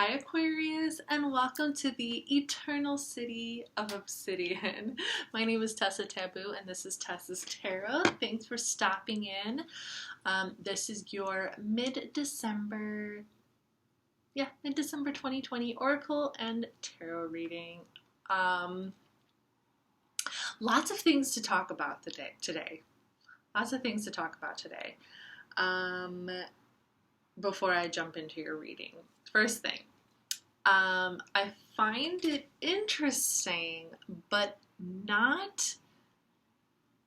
Hi Aquarius, and welcome to the eternal city of Obsidian. My name is TESA TABOO and this is TESA's Tarot. Thanks for stopping in. This is your mid-December 2020 Oracle and Tarot reading. Lots of things to talk about today. Lots of things to talk about today. Before I jump into your reading. First thing, I find it interesting, but not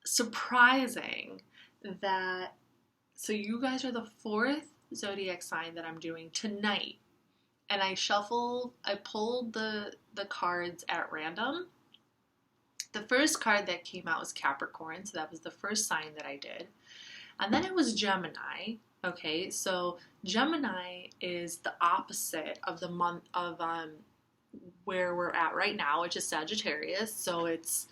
surprising that, so you guys are the fourth Zodiac sign that I'm doing tonight. And I pulled the cards at random. The first card that came out was Capricorn, so that was the first sign that I did. And then it was Gemini. Okay, so Gemini is the opposite of the month of where we're at right now, which is Sagittarius. So it's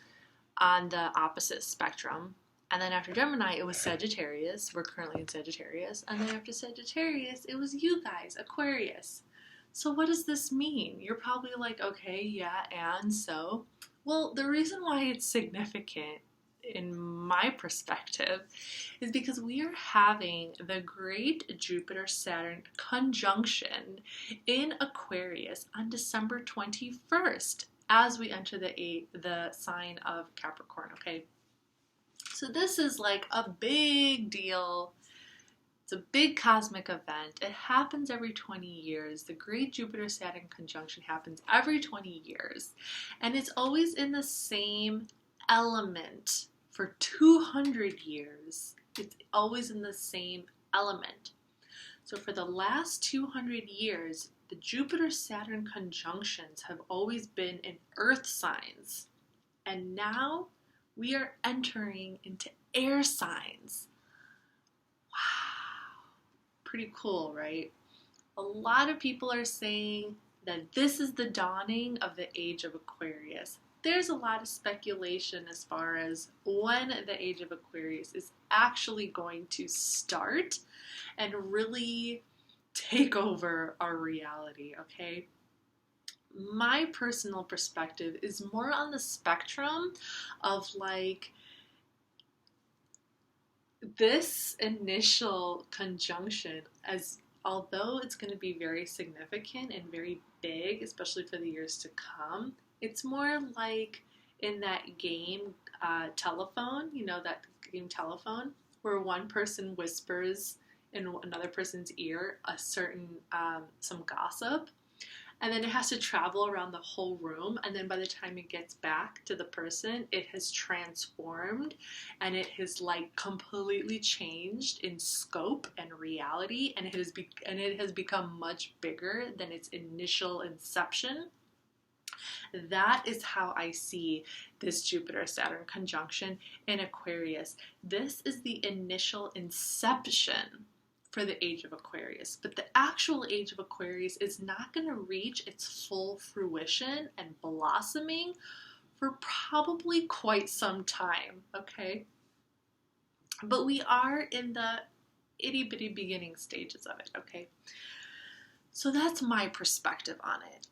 on the opposite spectrum. And then after Gemini, it was Sagittarius. We're currently in Sagittarius. And then after Sagittarius, it was you guys, Aquarius. So what does this mean? You're probably like, okay, yeah, and so? Well, the reason why it's significant in my perspective is because we are having the great Jupiter-Saturn conjunction in Aquarius on December 21st as we enter the sign of Capricorn, okay? So this is like a big deal. It's a big cosmic event. It happens every 20 years. The great Jupiter-Saturn conjunction happens every 20 years. And it's always in the same element for 200 years. It's always in the same element. So for the last 200 years, the Jupiter-Saturn conjunctions have always been in earth signs. And now we are entering into air signs. Wow. Pretty cool, right? A lot of people are saying that this is the dawning of the age of Aquarius. There's a lot of speculation as far as when the age of Aquarius is actually going to start and really take over our reality, okay? My personal perspective is more on the spectrum of like this initial conjunction, as although it's going to be very significant and very big, especially for the years to come, it's more like in that game Telephone, you know, that game Telephone, where one person whispers in another person's ear a certain, some gossip, and then it has to travel around the whole room, and then by the time it gets back to the person, it has transformed, and it has like completely changed in scope and reality, and it has become much bigger than its initial inception. That is how I see this Jupiter-Saturn conjunction in Aquarius. This is the initial inception for the age of Aquarius, but the actual age of Aquarius is not going to reach its full fruition and blossoming for probably quite some time, okay? But we are in the itty-bitty beginning stages of it, okay? So that's my perspective on it.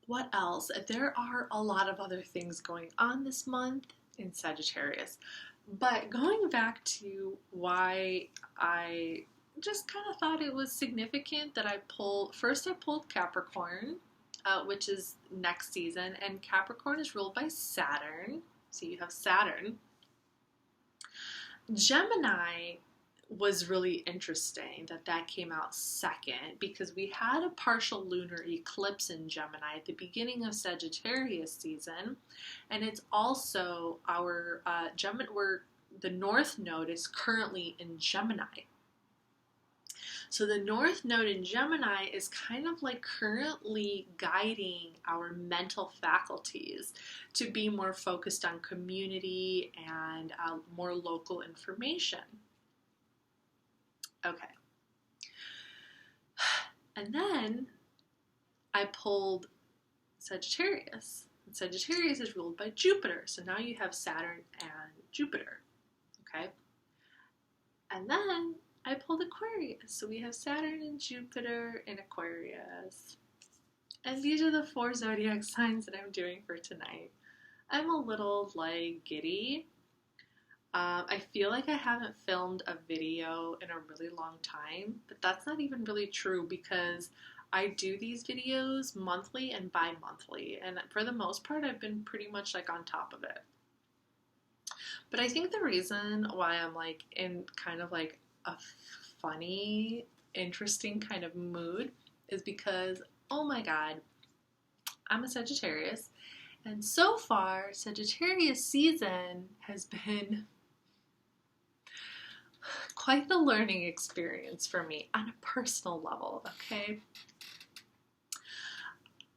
What else? There are a lot of other things going on this month in Sagittarius. But going back to why I just kind of thought it was significant that I pulled Capricorn, which is next season. And Capricorn is ruled by Saturn. So you have Saturn. Gemini was really interesting that came out second because we had a partial lunar eclipse in Gemini at the beginning of Sagittarius season, and it's also our the North Node is currently in Gemini. So the North Node in Gemini is kind of like currently guiding our mental faculties to be more focused on community and more local information. Okay. And then I pulled Sagittarius. And Sagittarius is ruled by Jupiter. So now you have Saturn and Jupiter. Okay. And then I pulled Aquarius. So we have Saturn and Jupiter in Aquarius. And these are the 4 zodiac signs that I'm doing for tonight. I'm a little like giddy. I feel like I haven't filmed a video in a really long time, but that's not even really true because I do these videos monthly and bi-monthly, and for the most part I've been pretty much like on top of it. But I think the reason why I'm like in kind of like a funny, interesting kind of mood is because, oh my god, I'm a Sagittarius, and so far Sagittarius season has been quite the learning experience for me on a personal level, okay?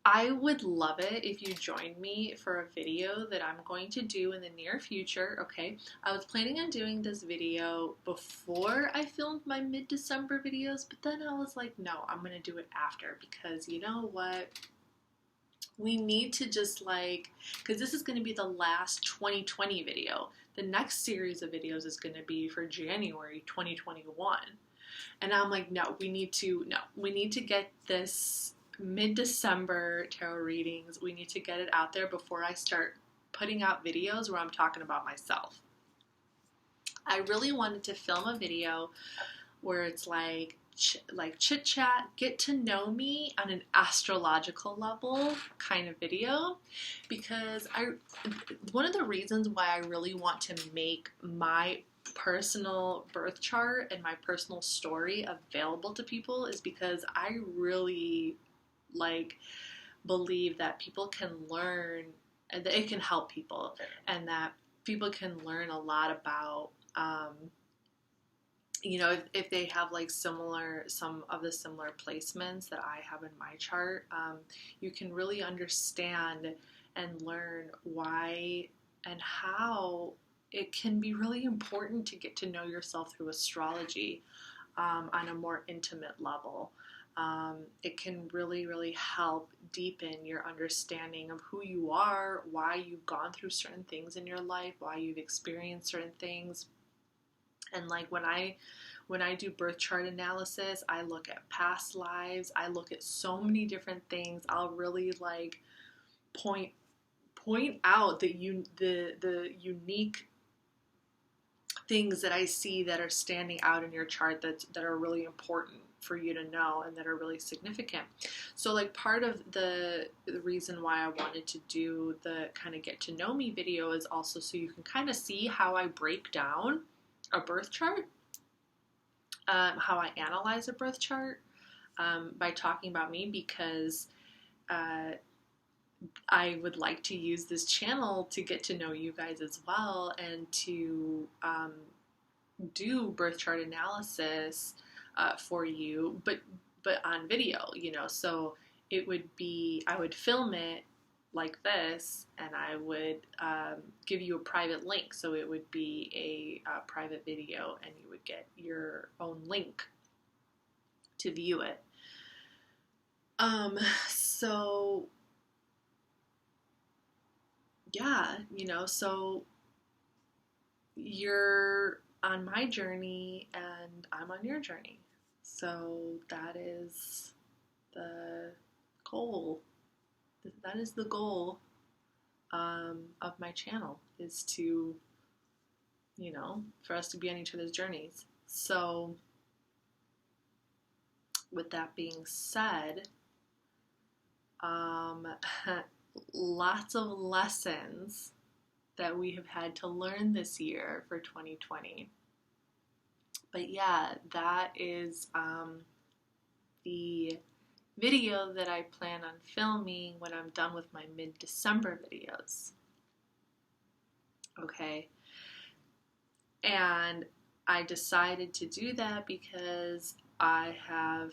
I would love it if you joined me for a video that I'm going to do in the near future, okay? I was planning on doing this video before I filmed my mid-December videos, but then I was like, no, I'm going to do it after because you know what? We need to just like, because this is going to be the last 2020 video. The next series of videos is going to be for January 2021. And I'm like, no, we need to get this mid-December tarot readings. We need to get it out there before I start putting out videos where I'm talking about myself. I really wanted to film a video where it's like chit chat, get to know me on an astrological level kind of video, because one of the reasons why I really want to make my personal birth chart and my personal story available to people is because I really believe that people can learn and that it can help people and that people can learn a lot about if they have like some of the similar placements that I have in my chart, you can really understand and learn why and how it can be really important to get to know yourself through astrology on a more intimate level. It can really, really help deepen your understanding of who you are, why you've gone through certain things in your life, why you've experienced certain things. And like when I do birth chart analysis, I look at past lives, I look at so many different things. I'll really like point out the unique things that I see that are standing out in your chart that are really important for you to know and that are really significant. So like part of the reason why I wanted to do the kind of get to know me video is also so you can kind of see how I break down a birth chart, how I analyze a birth chart by talking about me, because I would like to use this channel to get to know you guys as well and to do birth chart analysis for you, but on video, so it would be, I would film it like this, and I would give you a private link. So it would be a private video, and you would get your own link to view it. So yeah, so you're on my journey and I'm on your journey. So that is the goal. That is the goal of my channel, is to, for us to be on each other's journeys. So with that being said, lots of lessons that we have had to learn this year for 2020. But yeah, that is the video that I plan on filming when I'm done with my mid-December videos. Okay. And I decided to do that because I have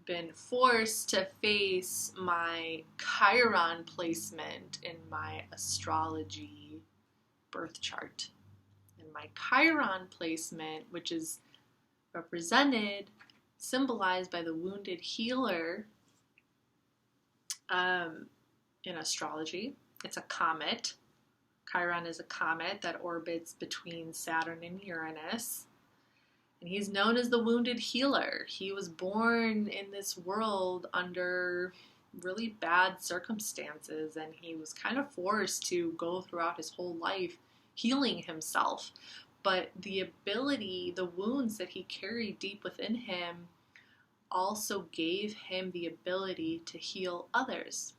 been forced to face my Chiron placement in my astrology birth chart. And my Chiron placement, which is symbolized by the wounded healer in astrology. It's a comet. Chiron is a comet that orbits between Saturn and Uranus. And he's known as the wounded healer. He was born in this world under really bad circumstances, and he was kind of forced to go throughout his whole life healing himself. But the ability, the wounds that he carried deep within him also gave him the ability to heal others.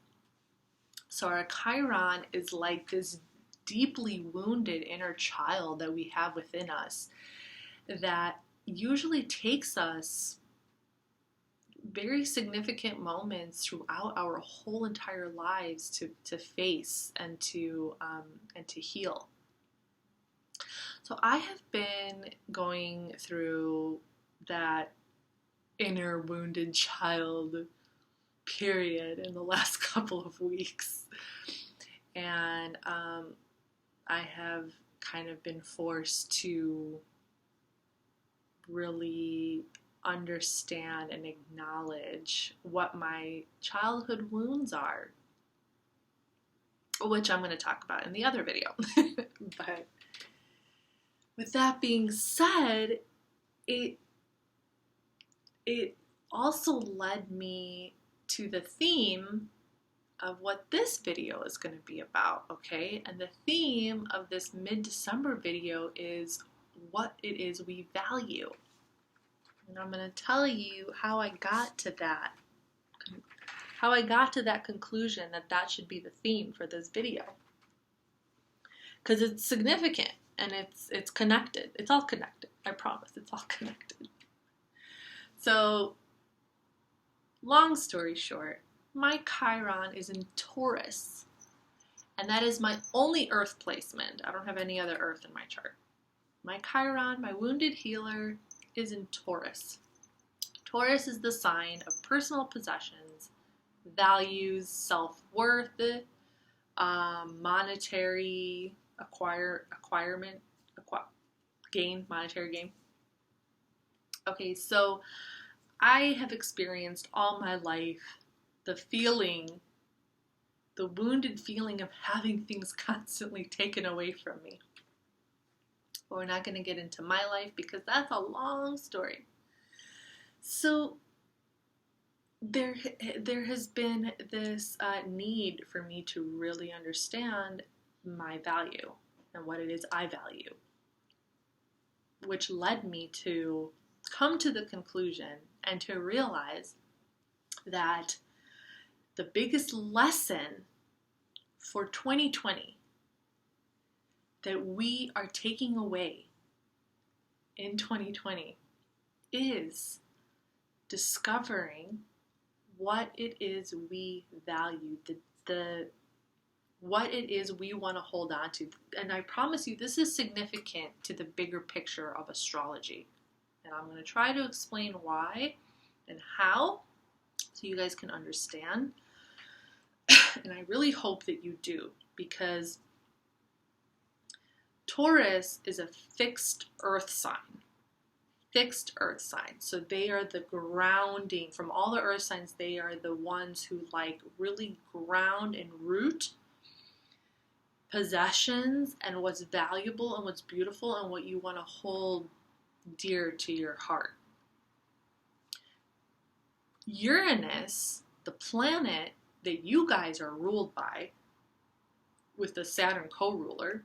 So our Chiron is like this deeply wounded inner child that we have within us that usually takes us very significant moments throughout our whole entire lives to face and to heal. So I have been going through that inner wounded child period in the last couple of weeks, and I have kind of been forced to really understand and acknowledge what my childhood wounds are, which I'm going to talk about in the other video. But with that being said, it also led me to the theme of what this video is going to be about, okay? And the theme of this mid-December video is what it is we value. And I'm going to tell you how I got to that conclusion that that should be the theme for this video. Because it's significant and it's connected. It's all connected. I promise. It's all connected. So, long story short, my Chiron is in Taurus. And that is my only Earth placement. I don't have any other Earth in my chart. My Chiron, my wounded healer, is in Taurus. Taurus is the sign of personal possessions, values, self-worth, monetary monetary gain. Okay, so I have experienced all my life the wounded feeling of having things constantly taken away from me. But we're not going to get into my life because that's a long story. So there has been this need for me to really understand my value and what it is I value, which led me to come to the conclusion and to realize that the biggest lesson for 2020 that we are taking away in 2020 is discovering what it is we value, what it is we want to hold on to. And I promise you, this is significant to the bigger picture of astrology. And I'm going to try to explain why and how so you guys can understand. And I really hope that you do, because Taurus is a fixed earth sign. Fixed earth sign. So they are the grounding. From all the earth signs, they are the ones who like really ground and root possessions and what's valuable and what's beautiful and what you want to hold dear to your heart. Uranus, the planet that you guys are ruled by, with the Saturn co-ruler,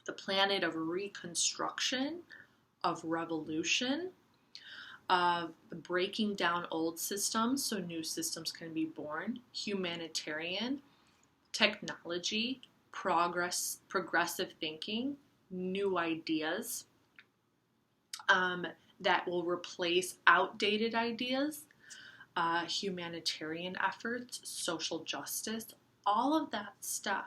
the planet of reconstruction, of revolution, of breaking down old systems so new systems can be born, humanitarian, technology, progressive thinking, new ideas that will replace outdated ideas, humanitarian efforts, social justice, all of that stuff.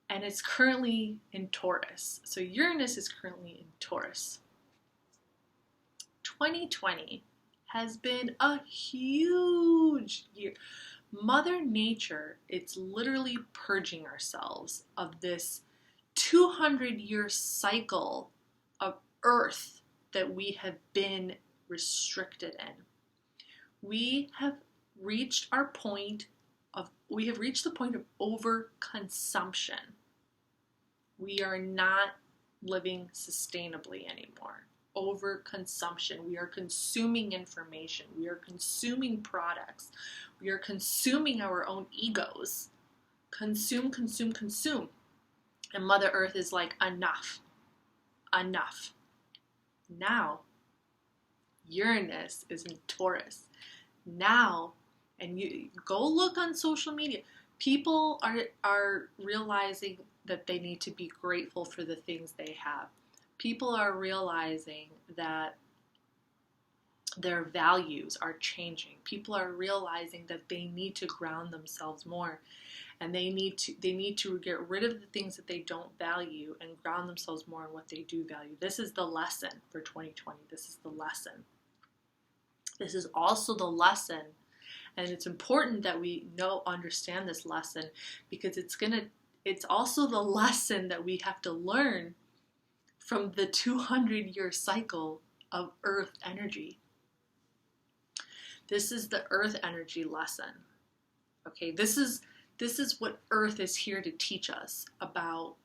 And it's currently in Taurus. So Uranus is currently in Taurus. 2020 has been a huge year. Mother Nature, it's literally purging ourselves of this 200-year cycle of Earth that we have been restricted in. We have reached the point of overconsumption. We are not living sustainably anymore. Overconsumption. We are consuming information. We are consuming products. We are consuming our own egos. Consume, consume, consume. And Mother Earth is like, enough. Enough. Now, Uranus is in Taurus. Now, and you go look on social media, people are realizing that they need to be grateful for the things they have. People are realizing that their values are changing. People are realizing that they need to ground themselves more, and they need to get rid of the things that they don't value and ground themselves more in what they do value. This is the lesson for 2020. This is the lesson. This is also the lesson, and it's important that we understand this lesson, because it's also the lesson that we have to learn from the 200-year cycle of Earth energy. This is the Earth energy lesson. Okay, this is what Earth is here to teach us about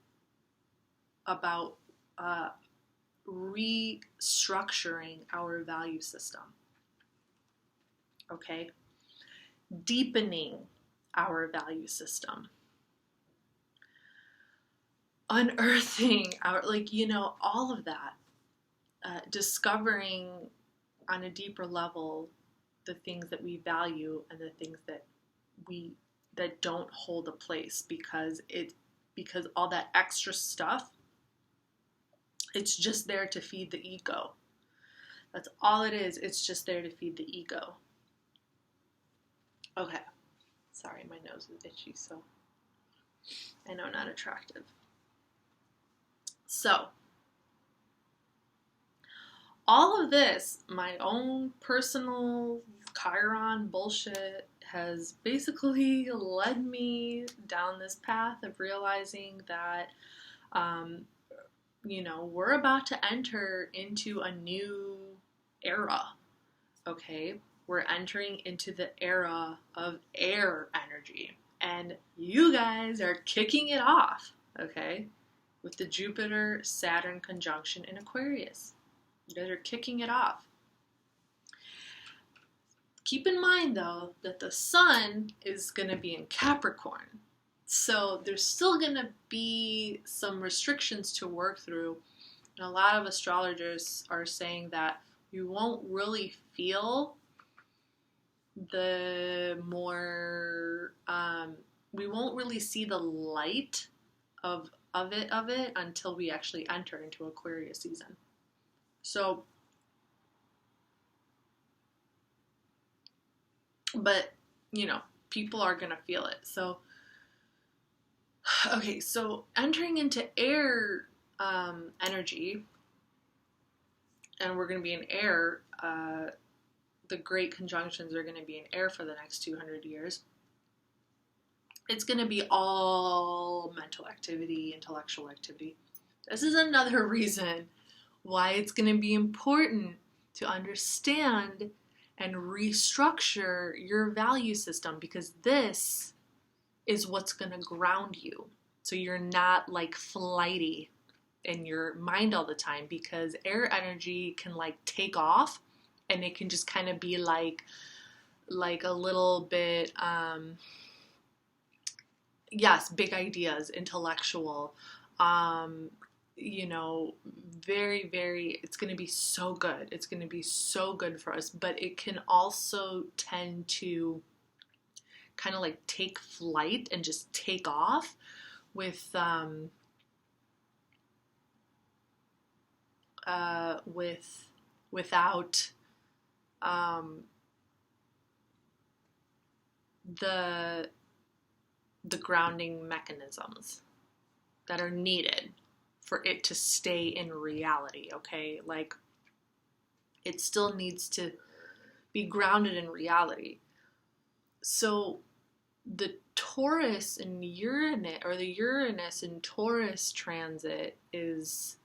restructuring our value system. Okay, deepening our value system, unearthing our, all of that, discovering on a deeper level the things that we value and the things that don't hold a place, because all that extra stuff, it's just there to feed the ego. That's all it is. It's just there to feed the ego. Okay. Sorry, my nose is itchy, so I know, not attractive. So, all of this, my own personal Chiron bullshit, has basically led me down this path of realizing that, we're about to enter into a new era, okay? We're entering into the era of air energy, and you guys are kicking it off, okay? With the Jupiter-Saturn conjunction in Aquarius. You guys are kicking it off. Keep in mind, though, that the sun is going to be in Capricorn. So there's still going to be some restrictions to work through. And a lot of astrologers are saying that you won't really feel we won't really see the light of it until we actually enter into Aquarius season. So, but, people are going to feel it. So, okay, so entering into air energy, and we're going to be in air, the great conjunctions are going to be in air for the next 200 years. It's going to be all mental activity, intellectual activity. This is another reason why it's going to be important to understand and restructure your value system, because this is what's going to ground you. So you're not like flighty in your mind all the time, because air energy can like take off, and it can just kind of be like a little bit, yes, big ideas, intellectual, very, very, it's going to be so good. It's going to be so good for us, but it can also tend to kind of like take flight and just take off without the grounding mechanisms that are needed for it to stay in reality, okay? Like, it still needs to be grounded in reality. So the Taurus and Uranus, or the Uranus and Taurus transit is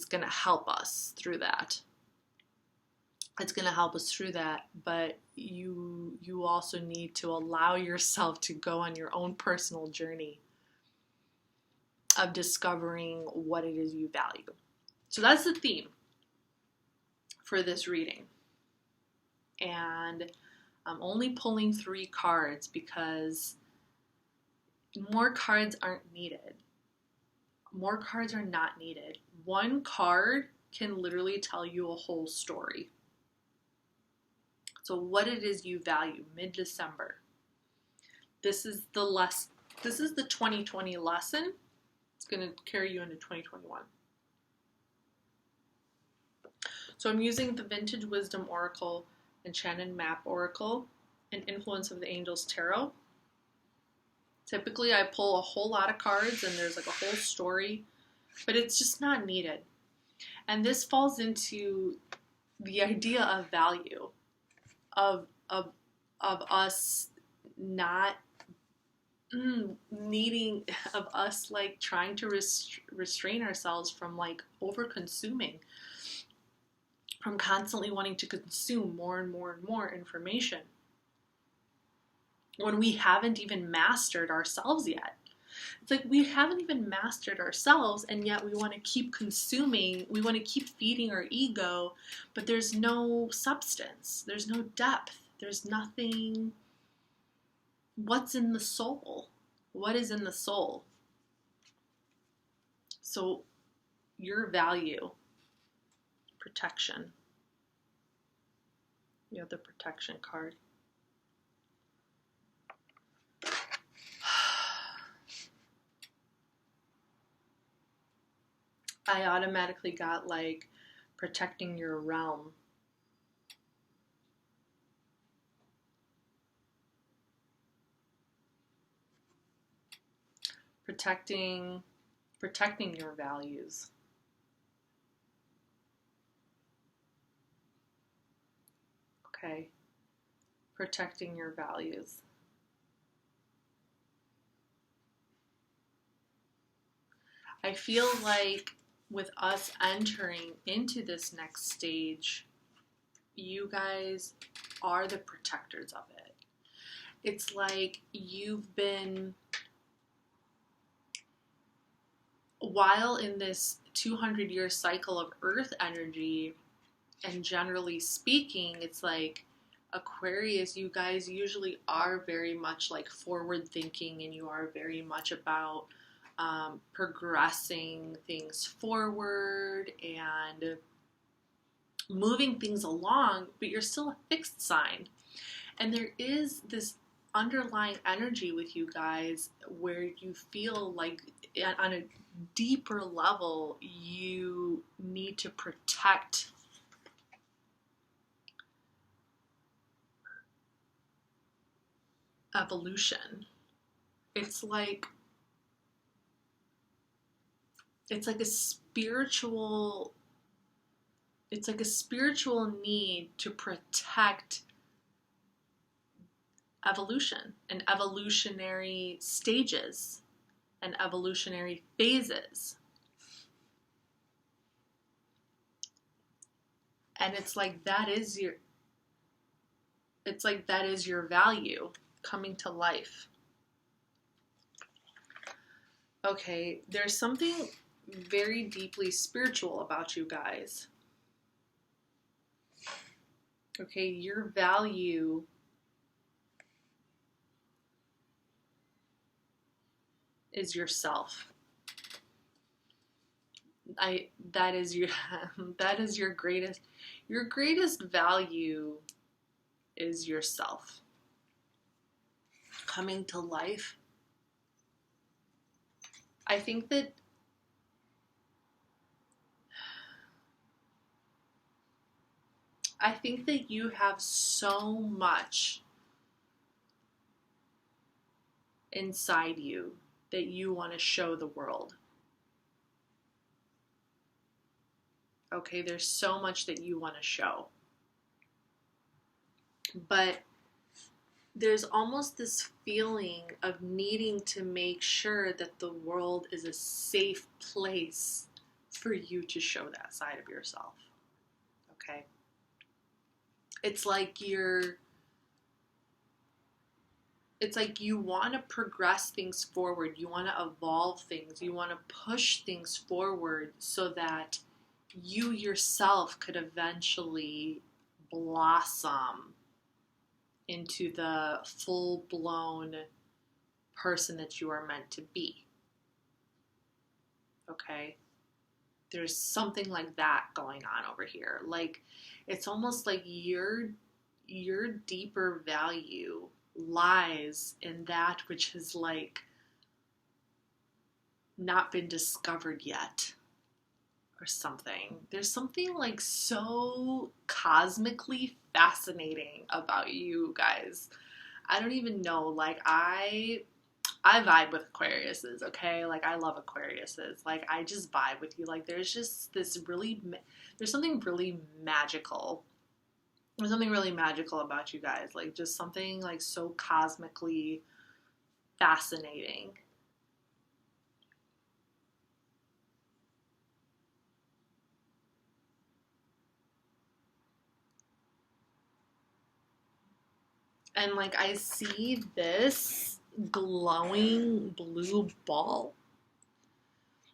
going to help us through that. It's going to help us through that, but you also need to allow yourself to go on your own personal journey of discovering what it is you value. So that's the theme for this reading. And I'm only pulling 3 cards because more cards aren't needed. More cards are not needed. 1 card can literally tell you a whole story. So what it is you value, mid-December. This is the 2020 lesson. It's going to carry you into 2021. So I'm using the Vintage Wisdom Oracle, Enchanted Map Oracle, and Influence of the Angels Tarot. Typically I pull a whole lot of cards and there's like a whole story, but it's just not needed. And this falls into the idea of value, of us not needing, of us like trying to restrain ourselves from like over consuming, from constantly wanting to consume more and more and more information when we haven't even mastered ourselves yet. It's like we haven't even mastered ourselves, and yet we want to keep consuming, we want to keep feeding our ego, but there's no substance, there's no depth, there's nothing. What's in the soul? What is in the soul? So your value, protection. You have the protection card. I automatically got like protecting your realm. Protecting your values. Okay. Protecting your values. I feel like with us entering into this next stage, you guys are the protectors of it. It's like you've been, while in this 200-year cycle of earth energy, and generally speaking, it's like Aquarius, you guys usually are very much like forward thinking, and you are very much about progressing things forward and moving things along, but you're still a fixed sign. And there is this underlying energy with you guys where you feel like on a deeper level you need to protect evolution. It's like a spiritual need to protect evolution and evolutionary stages and evolutionary phases. And it's like that is your value coming to life. Okay, there's something very deeply spiritual about you guys. Okay, your value is yourself. That is your greatest value is yourself. Coming to life. I think that you have so much inside you that you want to show the world. Okay, there's so much that you want to show. But there's almost this feeling of needing to make sure that the world is a safe place for you to show that side of yourself. Okay? It's like you're it's like you want to progress things forward. You want to evolve things. You want to push things forward so that you yourself could eventually blossom into the full-blown person that you are meant to be. Okay? There's something like that going on over here. Like, it's almost like your deeper value lies in that which has like not been discovered yet or something. There's something like so cosmically fascinating about you guys. I don't even know. Like, I vibe with Aquariuses, okay? Like, I love Aquariuses. Like, I just vibe with you. Like, there's just this really, there's something really magical. There's something really magical about you guys. Like, just something, like, so cosmically fascinating. And, like, I see this glowing blue ball.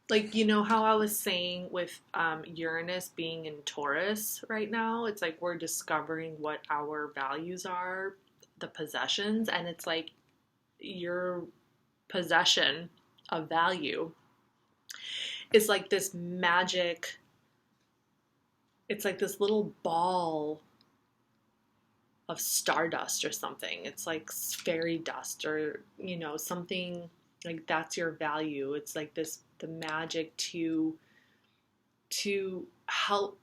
Like, you know how I was saying with Uranus being in Taurus right now? It's like we're discovering what our values are, the possessions, and it's like your possession of value is like this magic, it's like this little ball of stardust or something. It's like fairy dust or, you know, something like that's your value. It's like this, the magic to help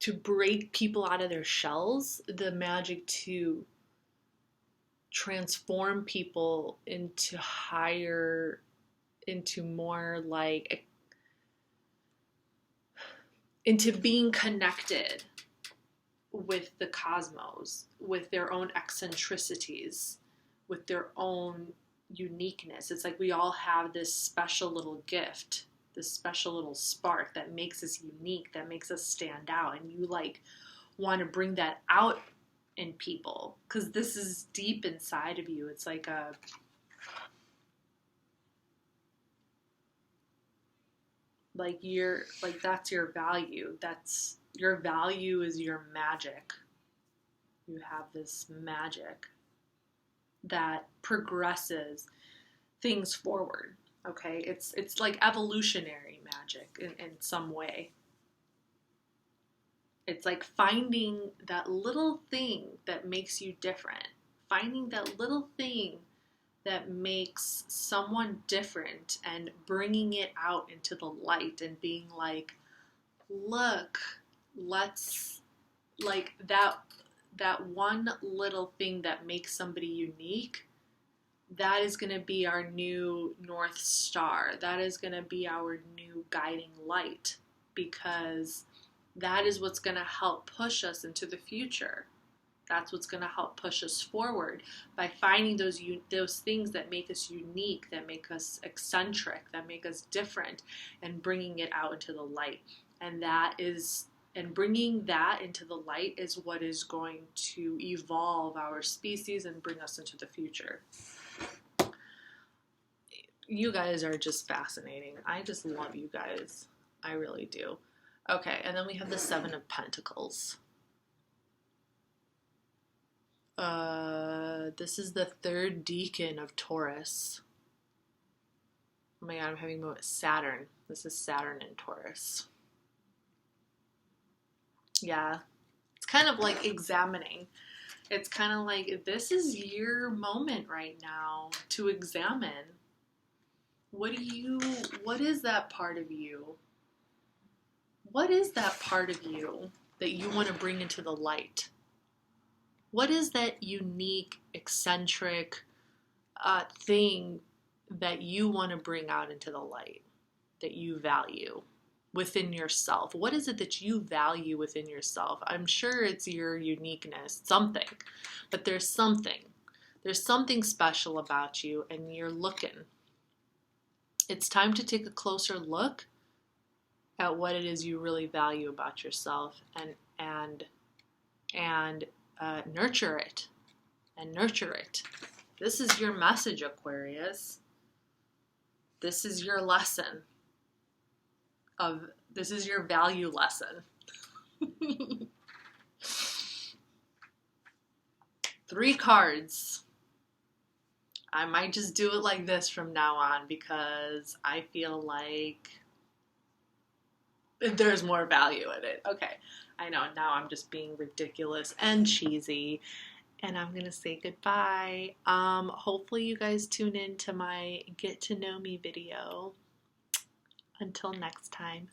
to break people out of their shells, the magic to transform people into higher, into more like, into being connected with the cosmos, with their own eccentricities, with their own uniqueness. It's like we all have this special little gift, this special little spark that makes us unique, that makes us stand out. And you like want to bring that out in people because this is deep inside of you. It's like a, like you're like, that's your value. That's your value, is your magic. You have this magic that progresses things forward. Okay, it's like evolutionary magic in some way. It's like finding that little thing that makes you different, finding that little thing that makes someone different and bringing it out into the light and being like, look, let's, like that one little thing that makes somebody unique, that is going to be our new North Star. That is going to be our new guiding light, because that is what's going to help push us into the future. That's what's going to help push us forward, by finding those things that make us unique, that make us eccentric, that make us different, and bringing it out into the light. And bringing that into the light is what is going to evolve our species and bring us into the future. You guys are just fascinating. I just love you guys. I really do. Okay, and then we have the Seven of Pentacles. This is the third decan of Taurus. Oh my god, I'm having Saturn. This is Saturn in Taurus. Yeah, it's kind of like examining. It's kind of like, this is your moment right now to examine. What is that part of you? What is that part of you that you want to bring into the light? What is that unique, eccentric thing that you want to bring out into the light, that you value within yourself? What is it that you value within yourself? I'm sure it's your uniqueness, something, but there's something special about you, and you're looking. It's time to take a closer look at what it is you really value about yourself, and nurture it, This is your message, Aquarius. This is your lesson. This is your value lesson. 3 cards. I might just do it like this from now on because I feel like there's more value in it. Okay, I know, now I'm just being ridiculous and cheesy, and I'm gonna say goodbye. Hopefully you guys tune in to my get to know me video. Until next time.